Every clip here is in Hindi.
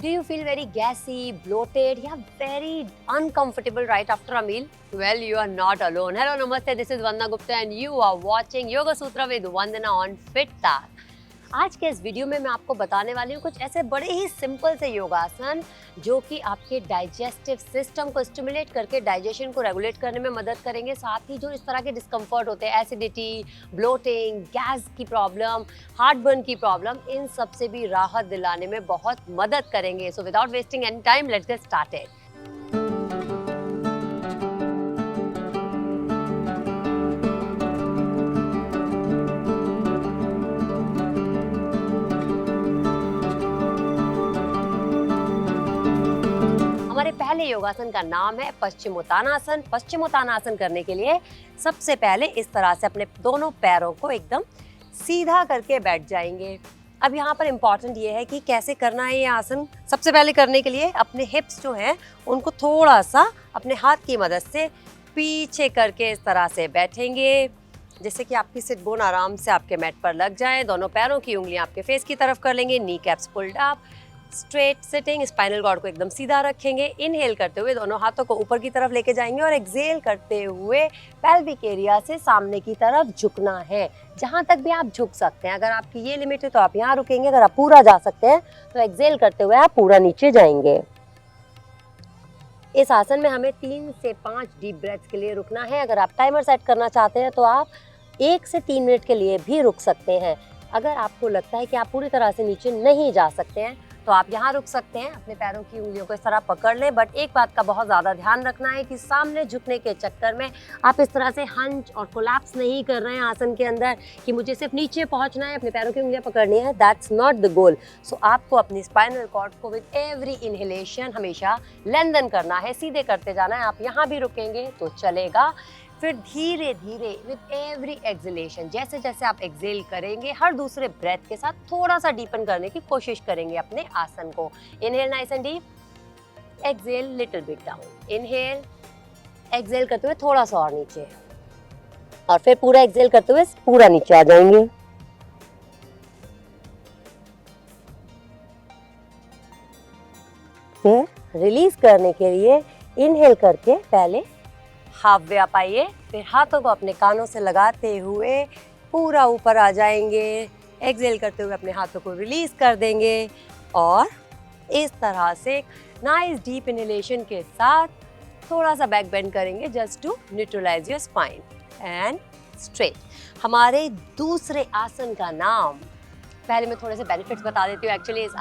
Do you feel very gassy, bloated, yeah, very uncomfortable right after a meal? Well, you are not alone. Hello, namaste. This is Vandana Gupta and you are watching Yoga Sutra with Vandana on FitTalk. आज के इस वीडियो में मैं आपको बताने वाली हूँ कुछ ऐसे बड़े ही सिंपल से योगासन जो कि आपके डाइजेस्टिव सिस्टम को स्टिमुलेट करके डाइजेशन को रेगुलेट करने में मदद करेंगे। साथ ही जो इस तरह के डिस्कम्फर्ट होते हैं, एसिडिटी, ब्लोटिंग, गैस की प्रॉब्लम, हार्टबर्न की प्रॉब्लम, इन सब से भी राहत दिलाने में बहुत मदद करेंगे। So without wasting any time, let's get started. हमारे पहले योगासन का नाम है पश्चिमोत्तानासन। पश्चिमोत्तानासन करने के लिए सबसे पहले इस तरह से अपने दोनों पैरों को एकदम सीधा करके बैठ जाएंगे। अब यहाँ पर इम्पॉर्टेंट ये है कि कैसे करना है ये आसन। सबसे पहले करने के लिए अपने हिप्स जो हैं उनको थोड़ा सा अपने हाथ की मदद से पीछे करके इस तरह से बैठेंगे, जैसे कि आपकी सिट बोन आराम से आपके मैट पर लग जाए। दोनों पैरों की उंगलियां आपके फेस की तरफ कर लेंगे, knee caps pulled up, straight sitting, spinal cord को एकदम सीधा रखेंगे। इनहेल करते हुए दोनों हाथों को ऊपर की तरफ लेके जाएंगे और एक्सहेल करते हुए पेल्विक एरिया से सामने की तरफ झुकना है। जहां तक भी आप झुक सकते हैं। अगर आपकी ये लिमिट है तो आप यहाँ रुकेंगे, अगर आप पूरा जा सकते हैं तो एक्सहेल करते हुए आप पूरा नीचे जाएंगे। इस आसन में हमें 3 से 5 डीप ब्रेथ्स के लिए रुकना है। अगर आप टाइमर सेट करना चाहते हैं तो आप 1 से 3 मिनट के लिए भी रुक सकते हैं। अगर आपको लगता है कि आप पूरी तरह से नीचे नहीं जा सकते हैं तो आप यहाँ रुक सकते हैं, अपने पैरों की उंगलियों को इस तरह पकड़ लें। बट एक बात का बहुत ज़्यादा ध्यान रखना है कि सामने झुकने के चक्कर में आप इस तरह से हंच और कोलैप्स नहीं कर रहे हैं आसन के अंदर कि मुझे सिर्फ नीचे पहुँचना है, अपने पैरों की उंगलियाँ पकड़नी है। That's not the goal. So आपको अपनी स्पाइनल कॉर्ड को विद एवरी इनहेलेशन हमेशा लेंथन करना है, सीधे करते जाना है। आप यहाँ भी रुकेंगे तो चलेगा। फिर धीरे धीरे विद एवरी एक्सहेलेशन, जैसे जैसे आप एक्सहेल करेंगे, हर दूसरे ब्रेथ के साथ थोड़ा सा डीपन करने की कोशिश करेंगे अपने आसन को। Inhale nice and deep, exhale little bit down, inhale, exhale करते हुए थोड़ा सा और नीचे, और फिर पूरा एक्सहेल करते हुए पूरा नीचे आ जाएंगे। फिर रिलीज करने के लिए इनहेल करके पहले हाफ वे अप आइए, फिर हाथों को अपने कानों से लगाते हुए पूरा ऊपर आ जाएंगे। एक्सहेल करते हुए अपने हाथों को रिलीज कर देंगे और इस तरह से नाइस डीप इनहेलेशन के साथ थोड़ा सा बैक बेंड करेंगे just to neutralize your spine and straight. हमारे दूसरे आसन का नाम, पहले मैं थोड़े से बेनिफिट्स बता देती हूँ एक्चुअली इस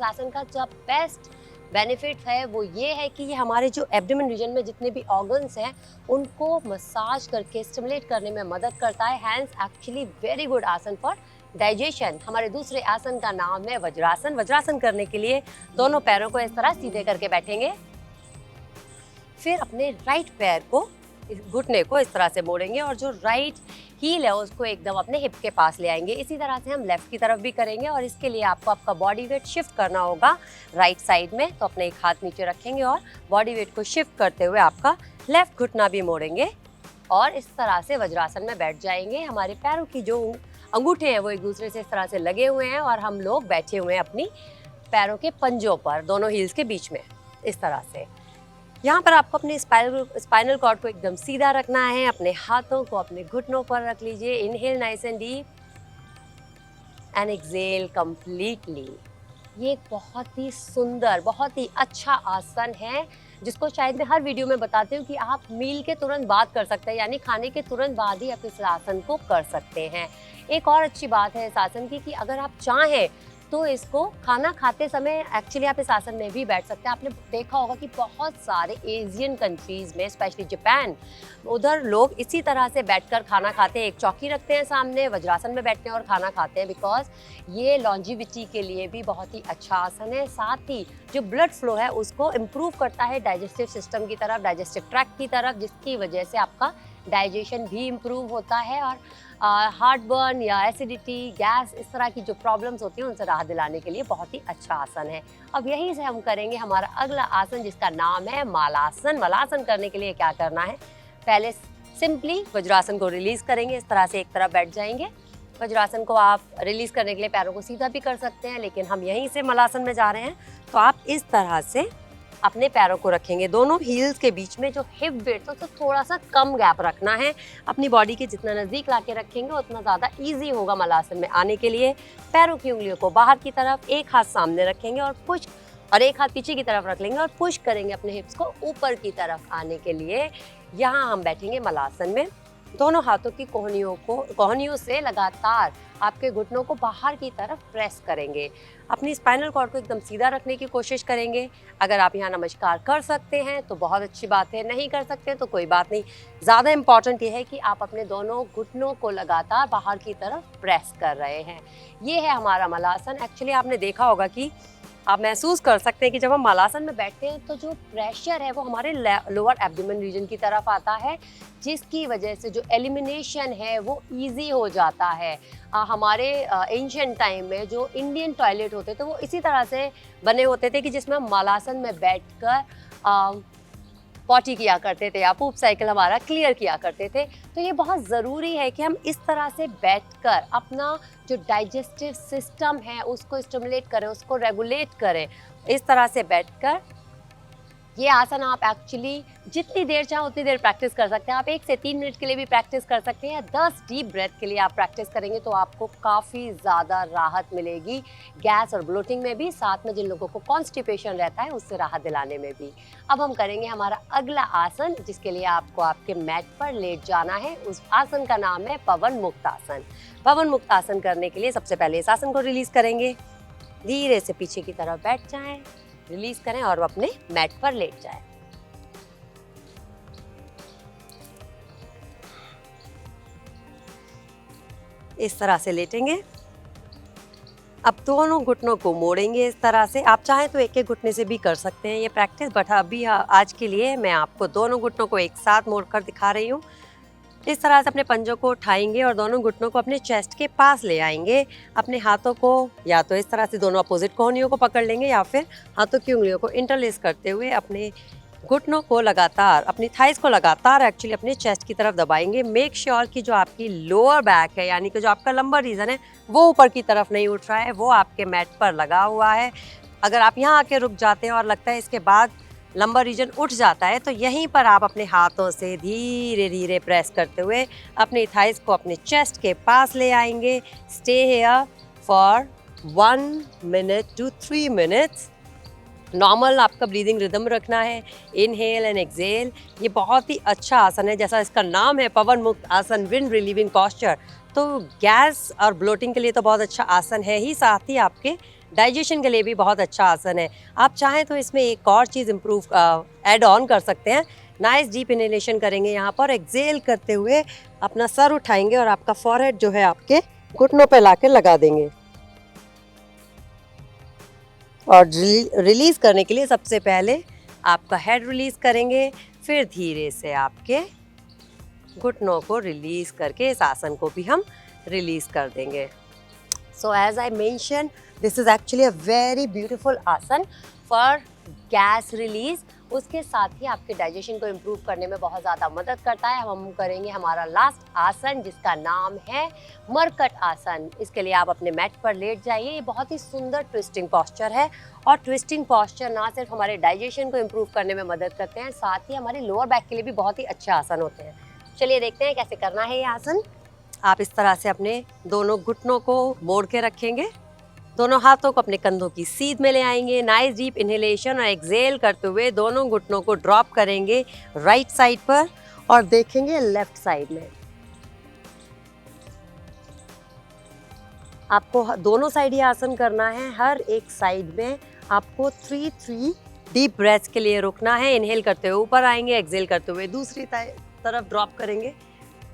आसन का जो बेस्ट बेनिफिट है वो ये है कि ये हमारे जो एब्डोमेन रीजन में जितने भी ऑर्गन्स हैं उनको मसाज करके स्टिमुलेट करने में मदद करता है। हैंस एक्चुअली वेरी गुड आसन फॉर डाइजेशन। हमारे दूसरे आसन का नाम है वज्रासन। वज्रासन करने के लिए दोनों पैरों को इस तरह सीधे करके बैठेंगे, फिर अपने राइट पैर को, घुटने को इस तरह से मोड़ेंगे और जो राइट हील है उसको एकदम अपने हिप के पास ले आएंगे। इसी तरह से हम लेफ्ट की तरफ भी करेंगे और इसके लिए आपको आपका बॉडी वेट शिफ्ट करना होगा राइट साइड में। तो अपने एक हाथ नीचे रखेंगे और बॉडी वेट को शिफ्ट करते हुए आपका लेफ्ट घुटना भी मोड़ेंगे और इस तरह से वज्रासन में बैठ जाएंगे। हमारे पैरों की जो अंगूठे हैं वो एक दूसरे से इस तरह से लगे हुए हैं और हम लोग बैठे हुए हैं अपनी पैरों के पंजों पर, दोनों हील्स के बीच में इस तरह से। यहाँ पर आपको अपने स्पाइनल कॉर्ड को एकदम सीधा रखना है। अपने हाथों को अपने घुटनों पर रख लीजिए। Inhale nice and deep and exhale completely. ये एक बहुत ही सुंदर, बहुत ही अच्छा आसन है जिसको शायद मैं हर वीडियो में बताती हूँ कि आप मील के तुरंत बाद कर सकते हैं, यानी खाने के तुरंत बाद ही आप इस आसन को कर सकते हैं। एक और अच्छी बात है इस आसन की कि अगर आप चाहें तो इसको खाना खाते समय एक्चुअली आप इस आसन में भी बैठ सकते हैं। आपने देखा होगा कि बहुत सारे एशियन कंट्रीज में, स्पेशली जापान, उधर लोग इसी तरह से बैठकर खाना खाते हैं। एक चौकी रखते हैं सामने, वज्रासन में बैठते हैं और खाना खाते हैं, बिकॉज ये लॉन्जिविटी के लिए भी बहुत ही अच्छा आसन है। साथ ही जो ब्लड फ्लो है उसको इम्प्रूव करता है डाइजेस्टिव सिस्टम की तरफ, डाइजेस्टिव ट्रैक्ट की तरफ, जिसकी वजह से आपका डाइजेशन भी इम्प्रूव होता है और हार्टबर्न या एसिडिटी, गैस, इस तरह की जो प्रॉब्लम्स होती हैं उनसे राहत दिलाने के लिए बहुत ही अच्छा आसन है। अब यहीं से हम करेंगे हमारा अगला आसन जिसका नाम है मालासन। मालासन करने के लिए क्या करना है, पहले सिंपली वज्रासन को रिलीज करेंगे, इस तरह से एक तरफ बैठ जाएंगे, वज्रासन को आप रिलीज करने के लिए पैरों को सीधा भी कर सकते हैं, लेकिन हम यहीं से मलासन में जा रहे हैं। तो आप इस तरह से अपने पैरों को रखेंगे, दोनों हील्स के बीच में जो हिप विड्थ तो थोड़ा सा कम गैप रखना है। अपनी बॉडी के जितना नज़दीक लाके रखेंगे उतना ज़्यादा इजी होगा मलासन में आने के लिए। पैरों की उंगलियों को बाहर की तरफ, एक हाथ सामने रखेंगे और पुश, और एक हाथ पीछे की तरफ रख लेंगे और पुश करेंगे अपने हिप्स को ऊपर की तरफ आने के लिए। यहाँ हम बैठेंगे मलासन में। दोनों हाथों की कोहनियों से लगातार आपके घुटनों को बाहर की तरफ प्रेस करेंगे। अपनी स्पाइनल कॉर्ड को एकदम सीधा रखने की कोशिश करेंगे। अगर आप यहाँ नमस्कार कर सकते हैं तो बहुत अच्छी बात है, नहीं कर सकते तो कोई बात नहीं। ज़्यादा इम्पॉर्टेंट ये है कि आप अपने दोनों घुटनों को लगातार बाहर की तरफ प्रेस कर रहे हैं। ये है हमारा मलासन। एक्चुअली आपने देखा होगा कि आप महसूस कर सकते हैं कि जब हम मलासन में बैठते हैं तो जो प्रेशर है वो हमारे लोअर एब्डोमेन रीजन की तरफ आता है, जिसकी वजह से जो एलिमिनेशन है वो इजी हो जाता है। हमारे एंशिएंट टाइम में जो इंडियन टॉयलेट होते थे वो इसी तरह से बने होते थे कि जिसमें हम मलासन में बैठकर पॉटी किया करते थे या पूप साइकिल हमारा क्लियर किया करते थे। तो ये बहुत ज़रूरी है कि हम इस तरह से बैठकर अपना जो डाइजेस्टिव सिस्टम है उसको स्टिमुलेट करें, उसको रेगुलेट करें। इस तरह से बैठकर ये आसन आप एक्चुअली जितनी देर चाहें उतनी देर प्रैक्टिस कर सकते हैं। आप 1 से 3 मिनट के लिए भी प्रैक्टिस कर सकते हैं, या 10 डीप ब्रेथ के लिए आप प्रैक्टिस करेंगे तो आपको काफ़ी ज़्यादा राहत मिलेगी गैस और ब्लोटिंग में भी, साथ में जिन लोगों को कॉन्स्टिपेशन रहता है उससे राहत दिलाने में भी। अब हम करेंगे हमारा अगला आसन, जिसके लिए आपको आपके मैट पर लेट जाना है। उस आसन का नाम है पवन मुक्त आसन। पवन मुक्त आसन करने के लिए सबसे पहले इस आसन को रिलीज़ करेंगे। धीरे से पीछे की तरफ बैठ जाएं, रिलीज करें और अपने मैट पर लेट जाएं। इस तरह से लेटेंगे। अब दोनों घुटनों को मोड़ेंगे इस तरह से। आप चाहें तो एक एक घुटने से भी कर सकते हैं ये प्रैक्टिस, बट अभी आज के लिए मैं आपको दोनों घुटनों को एक साथ मोड़कर दिखा रही हूँ। इस तरह से अपने पंजों को उठाएंगे और दोनों घुटनों को अपने चेस्ट के पास ले आएंगे। अपने हाथों को या तो इस तरह से दोनों अपोजिट कोहनियों को पकड़ लेंगे, या फिर हाथों की उंगलियों को इंटरलेस करते हुए अपने घुटनों को लगातार, अपनी थाइस को लगातार एक्चुअली अपने चेस्ट की तरफ दबाएंगे। मेक श्योर कि जो आपकी लोअर बैक है, यानी कि जो आपका लंबर रीजन है, वो ऊपर की तरफ नहीं उठ रहा है, वो आपके मैट पर लगा हुआ है। अगर आप यहाँ आके रुक जाते हैं और लगता है इसके बाद लंबर रीजन उठ जाता है, तो यहीं पर आप अपने हाथों से धीरे धीरे प्रेस करते हुए अपनी थाइस को अपने चेस्ट के पास ले आएंगे। Stay here for 1 minute to 3 minutes. Normal आपका ब्रीदिंग रिदम रखना है, इनहेल एंड एक्सेल। ये बहुत ही अच्छा आसन है, जैसा इसका नाम है पवन मुक्त आसन, विंड रिलीविंग पोस्चर। तो गैस और ब्लोटिंग के लिए तो बहुत अच्छा आसन है ही, साथ ही आपके डाइजेशन के लिए भी बहुत अच्छा आसन है। आप चाहें तो इसमें एक और चीज़ ऐड ऑन कर सकते हैं। नाइस डीप इनहेलेशन करेंगे यहाँ पर, एक्सेल करते हुए अपना सर उठाएंगे और आपका फॉरहेड जो है आपके घुटनों पे लाके लगा देंगे। और रिलीज करने के लिए सबसे पहले आपका हेड रिलीज करेंगे, फिर धीरे से आपके घुटनों को रिलीज करके इस आसन को भी हम रिलीज कर देंगे। So as I mentioned, this is actually a very beautiful आसन for gas release। उसके साथ ही आपके डाइजेशन को इम्प्रूव करने में बहुत ज़्यादा मदद करता है। हम करेंगे हमारा लास्ट आसन, जिसका नाम है मरकट आसन। इसके लिए आप अपने मैट पर लेट जाइए। ये बहुत ही सुंदर ट्विस्टिंग पोस्चर है, और ट्विस्टिंग पोस्चर ना सिर्फ हमारे डाइजेशन को इम्प्रूव करने में मदद करते हैं, साथ ही हमारे लोअर बैक के लिए भी बहुत ही अच्छे आसन होते हैं। चलिए देखते हैं कैसे करना है ये आसन। आप इस तरह से अपने दोनों घुटनों को मोड़ के रखेंगे, दोनों हाथों को अपने कंधों की सीध में ले आएंगे। नाइस डीप इनहेलेशन और एक्सेल करते हुए दोनों घुटनों को ड्रॉप करेंगे राइट साइड पर और देखेंगे लेफ्ट साइड में। आपको दोनों साइड ही आसन करना है। हर एक साइड में आपको 3 डीप ब्रेथ्स के लिए रुकना है। इनहेल करते हुए ऊपर आएंगे, एक्सेल करते हुए दूसरी तरफ ड्रॉप करेंगे।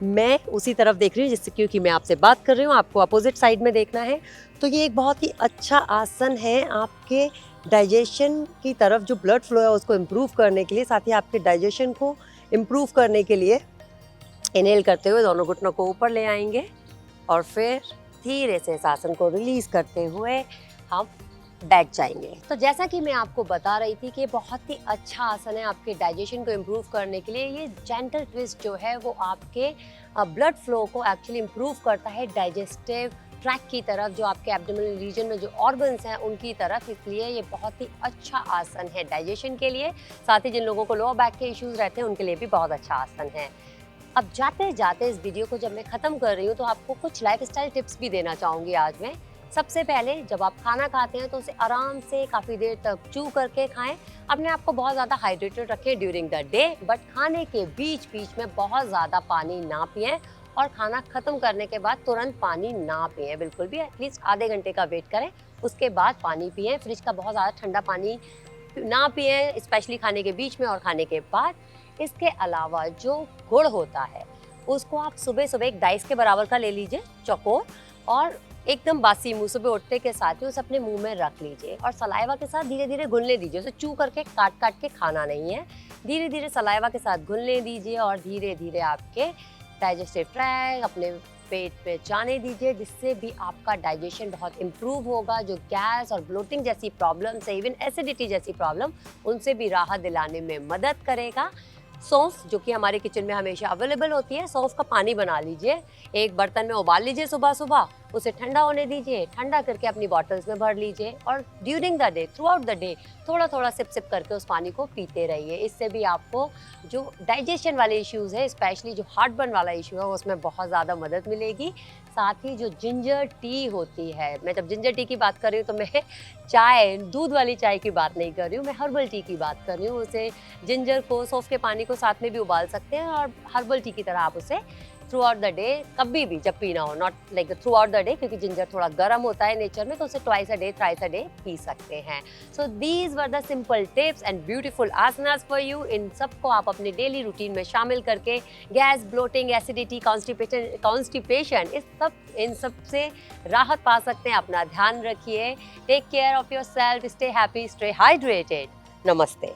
मैं उसी तरफ देख रही हूँ जिससे, क्योंकि मैं आपसे बात कर रही हूँ, आपको अपोजिट साइड में देखना है। तो ये एक बहुत ही अच्छा आसन है आपके डाइजेशन की तरफ, जो ब्लड फ्लो है उसको इम्प्रूव करने के लिए, साथ ही आपके डाइजेशन को इम्प्रूव करने के लिए। इनहेल करते हुए दोनों घुटनों को ऊपर ले आएंगे और फिर धीरे से इस आसन को रिलीज करते हुए हम बैठ जाएंगे। तो जैसा कि मैं आपको बता रही थी कि बहुत ही अच्छा आसन है आपके डाइजेशन को इम्प्रूव करने के लिए। ये जेंटल ट्विस्ट जो है वो आपके ब्लड फ्लो को एक्चुअली इम्प्रूव करता है डाइजेस्टिव ट्रैक की तरफ, जो आपके एब्डोमिनल रीजन में जो ऑर्गन्स हैं उनकी तरफ। इसलिए ये बहुत ही अच्छा आसन है डाइजेशन के लिए। साथ ही जिन लोगों को लोअर बैक के इश्यूज रहते हैं उनके लिए भी बहुत अच्छा आसन है। अब जाते जाते इस वीडियो को जब मैं ख़त्म कर रही हूँ तो आपको कुछ लाइफस्टाइल टिप्स भी देना चाहूँगी आज मैं। सबसे पहले जब आप खाना खाते हैं तो उसे आराम से काफ़ी देर तक च्यू करके खाएं। अपने आप को बहुत ज़्यादा हाइड्रेटेड रखें ड्यूरिंग द डे, बट खाने के बीच बीच में बहुत ज़्यादा पानी ना पिएं और खाना ख़त्म करने के बाद तुरंत पानी ना पिएं बिल्कुल भी। एटलीस्ट आधे घंटे का वेट करें, उसके बाद पानी पिएं। फ्रिज का बहुत ज़्यादा ठंडा पानी ना पिएं, स्पेशली खाने के बीच में और खाने के बाद। इसके अलावा जो गुड़ होता है उसको आप सुबह सुबह एक डाइस के बराबर का ले लीजिए चौकोर, और एकदम बासी मुंह सुबह उठने के साथ ही उसे अपने मुंह में रख लीजिए और सलाइवा के साथ धीरे धीरे घुलने दीजिए। उसे चू करके काट काट के खाना नहीं है, धीरे धीरे सलाइवा के साथ घुलने दीजिए और धीरे धीरे आपके डाइजेस्टिव ट्रैक अपने पेट पे जाने दीजिए, जिससे भी आपका डाइजेशन बहुत इम्प्रूव होगा। जो गैस और ब्लोटिंग जैसी प्रॉब्लम्स है, इवन एसिडिटी जैसी प्रॉब्लम, उनसे भी राहत दिलाने में मदद करेगा। सौंफ जो कि हमारे किचन में हमेशा अवेलेबल होती है, सौंफ का पानी बना लीजिए, एक बर्तन में उबाल लीजिए सुबह सुबह, उसे ठंडा होने दीजिए, ठंडा करके अपनी बॉटल्स में भर लीजिए और during the day, through out the day थोड़ा थोड़ा सिप सिप करके उस पानी को पीते रहिए। इससे भी आपको जो डाइजेशन वाले इश्यूज़ है, स्पेशली जो हार्ट बर्न वाला इशू है, उसमें बहुत ज़्यादा मदद मिलेगी। साथ ही जो जिंजर टी होती है, मैं जब जिंजर टी की बात कर रही हूँ तो मैं चाय, दूध वाली चाय की बात नहीं कर रही हूँ, मैं हर्बल टी की बात कर रही हूँ। उसे जिंजर को, सौंफ के पानी को साथ में भी उबाल सकते हैं और हर्बल टी की तरह आप उसे थ्रू आउट द डे कभी भी जब पीना हो, not like throughout the day, क्योंकि जिंजर थोड़ा गर्म होता है नेचर में, तो उसे twice a day, thrice a day पी सकते हैं। So these were the simple tips and beautiful asanas for you. इन सबको आप अपने डेली रूटीन में शामिल करके गैस, ब्लोटिंग, एसिडिटी, कॉन्स्टिपेशन इन सब से राहत पा सकते हैं। अपना ध्यान रखिए। Take care of yourself, stay happy, stay hydrated. नमस्ते।